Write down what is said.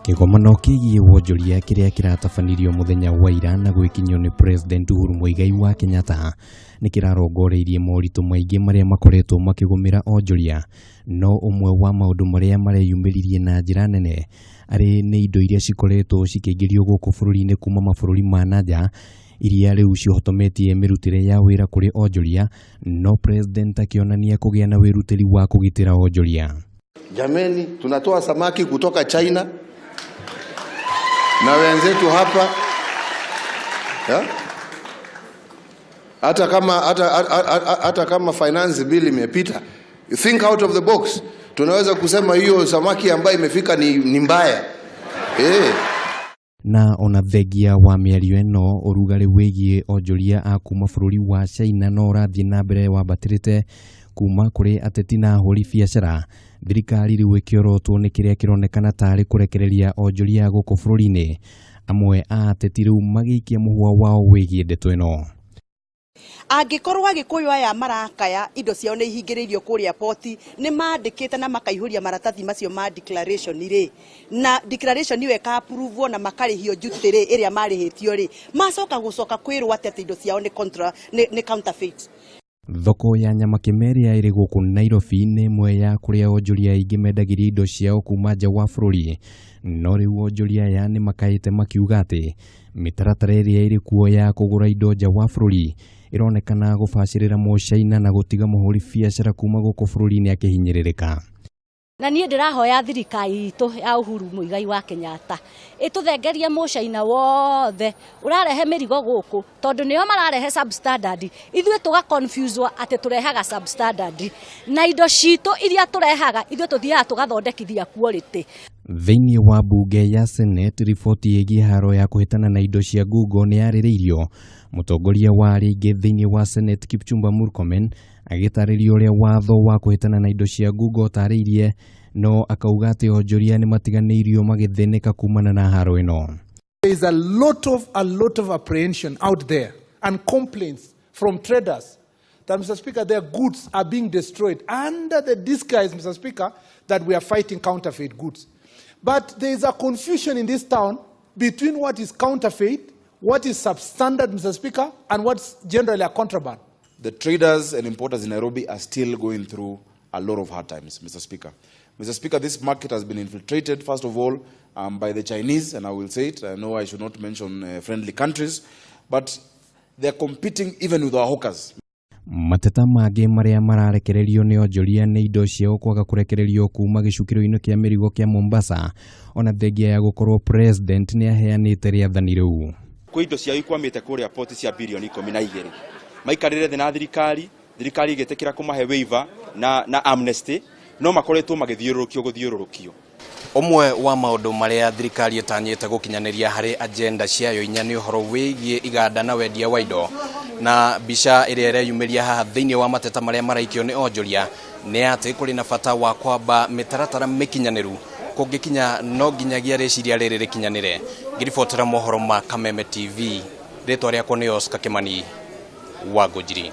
Kĩgomano kĩgiĩ wonjoria kĩrĩa kĩratabanirio mũthenya wa ira na gwĩkinyio nĩ President Uhuru Muigai wa Kenyatta nĩ kĩrarongoreirie moritũ maingĩ marĩa makoretwo makĩgũmĩra onjoria, no ũmwe wa maũndũ marĩa mareyumĩririe na njĩra nene arĩ nĩ indo iria cikoretwo cikĩingĩrio gũkũ bũrũri-inĩ kuma mabũrũri ma nanja iria rĩu cihotometie mĩrutĩre ya wĩra kũrĩ onjoria, no President akĩonania kũgĩa na wĩrutĩri wa kũgitĩra onjoria. Jameni, tunatoa samaki kutoka China na wenzetu hapa ya? Hata kama finance bill imepita, think out of the box. Tunaweza kusema hiyo samaki ambayo imefika ni mbaya. Na ona thengia wa mĩario ĩno ũrugarĩ wĩgiĩ onjoria a kuma bũrũri wa China no ũrathiĩ na mbere wambatĩrĩte kuma kũrĩ ateti na ahũri biacara, thirikari rĩu ĩkĩorotwo nĩ kĩrĩa kĩronekana tarĩ kũrekereria onjoria gũkũ bũrũri-inĩ, amwe a ateti rĩu magĩikia mũhwa wao wĩgiĩ ndeto ĩno. Angĩkorwo Agĩkũyũ aya marakaya indo ciao nĩ ihingĩrĩirio kũrĩa poti, nĩ mandĩkĩte na makaihũria maratathi macio ma declaration rĩ, na declaration ĩyo ĩka-approve na makarĩhio duty rĩ ĩrĩa marĩhĩtio rĩ, macoka kwĩrwo atĩ indo ciao nĩ counterfeit. Thoko ya nyama Kĩmeria ĩrĩ gũkũ Nairobi nĩ ĩmwe ya kũrĩa onjoria aingĩ mendagĩria indo ciao kuma nja wa bũrũri, no rĩu onjoria aya nĩ makaĩte makiuga atĩ mĩtaratara ĩrĩa ĩrĩ kuo ya kũgũra indo nja wa bũrũri ĩronekana gũbacĩrĩra Mũchina na gũtiga mũhũri biacara kuma gũkũ bũrũri-inĩ akĩhinyĩrĩrĩka. Na niĩ ndĩrahoya thirikari itũ ya Uhuru Muigai wa Kenyatta ĩtũthengerie Mũchina wothe ũrarehe mĩrigo gũkũ, tondũ nĩo mararehe substandard, ithuĩ tũga confuse atĩ tũrehaga substandard, na indo citũ iria tũrehaga ithuĩ tũthiaga tũgathondekithia quality. Thĩinĩ wa bunge ya Senate, riboti ĩgiĩ haro ya kũhĩtana na indo cia Google nĩ yarĩrĩirio. Mũtongoria wa rĩngĩ thĩinĩ wa Senate Kipchumba Murkomen agĩtarĩria ũrĩa watho wa kũhĩtana na indo cia Google tarĩirie, no akauga atĩ onjoria nĩ matiganĩirio magĩthĩnĩka kumana na haro ĩno. There is a lot of apprehension out there and complaints from traders that, Mr. Speaker, their goods are being destroyed under the disguise, Mr. Speaker, that we are fighting counterfeit goods. But there is a confusion in this town between what is counterfeit, what is substandard, Mr. Speaker, and what's generally a contraband. The traders and importers in Nairobi are still going through a lot of hard times, Mr. Speaker. Mr. Speaker, this market has been infiltrated, first of all, by the Chinese, and I will say it. I know I should not mention friendly countries, but they're competing even with our hawkers. Mateta mangĩ marĩa mararekererio nĩ onjoria nĩ indo ciao kwaga kũrekererio kuma gĩcukĩro-inĩ kĩa mĩrigo kĩa Mombasa, ona thengia ya gũkorwo President nĩ aheanĩte rĩathani rĩu. Kwĩ indo ciao ikwamĩte kũrĩa poti cia bilioni 12 maikarĩre thĩ na thirikari ĩgĩtĩkĩra kũmahe waiver na amnesty, no makoretwo gũthiũrũrũkio. Ũmwe wa maũndũ marĩa thirikari ĩtanyĩte gũkinyanĩria harĩ agenda ciayo inya nĩ ũhoro wĩgiĩ iganda na wendia wa indo, na mbica ĩrĩa ĩreyumĩria haha thĩinĩ wa mateta marĩa maraikio nĩ onjoria nĩ atĩ kũrĩ na bata wa kwamba mĩtaratara mĩkinyanĩru, kũngĩkinya no nginyagia rĩciria rĩrĩ rĩkinyanĩre. Ngĩribotera mohoro ma Kameme TV, rĩtwa rĩakwa nĩ Oscar Kimani wa Ngũnjiri.